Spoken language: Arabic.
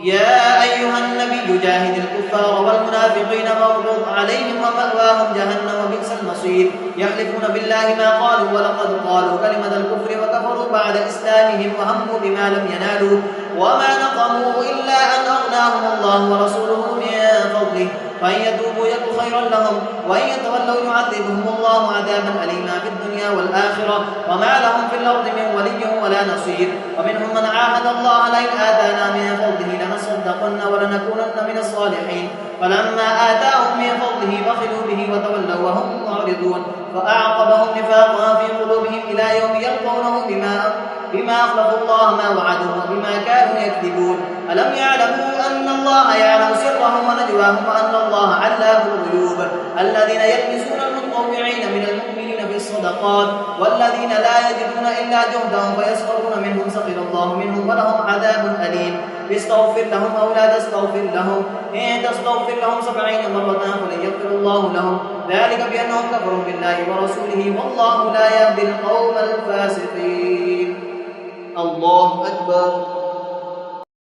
يا أيها النبي جاهد الكفار والمنافقين واغلظ عليهم ومأواهم جهنم وبئس المصير يحلفون بالله ما قالوا ولقد قالوا كلمة الكفر وكفروا بعد إسلامهم وهموا بما لم ينالوا وما نقموا إلا أن أغناهم الله ورسوله من فضله فإن يتوبوا يك خيرا لهم وإن يتولوا يعذبهم الله عذابا أليما في الدنيا والآخرة وما لهم في الأرض من ولي ولا نصير ومنهم من عاهد الله لئن آتانا من فضله لنصدقن ولنكونن من الصالحين فلما آتاهم من فضله بخلوا به وتولوا وهم معرضون فأعقبهم نفاقا في قلوبهم إلى يوم يلقونه بما أخلفوا الله ما وعدوا وبما كانوا يكذبون ألم يعلموا أن الله يعلم سرهم ونجواهم وأن الله علام الغيوب الذين يلمسون المتطوعين من المؤمنين في الصدقات والذين لا يجدون إلا جهدهم فيسخرون منهم سخر الله منهم ولهم عذاب أليم استغفر لهم أو لا تستغفر لهم إن تستغفر لهم 70 مرة فلن يغفر الله لهم ذلك بأنهم كفروا بالله ورسوله والله لا يهدي القوم الفاسقين الله أكبر.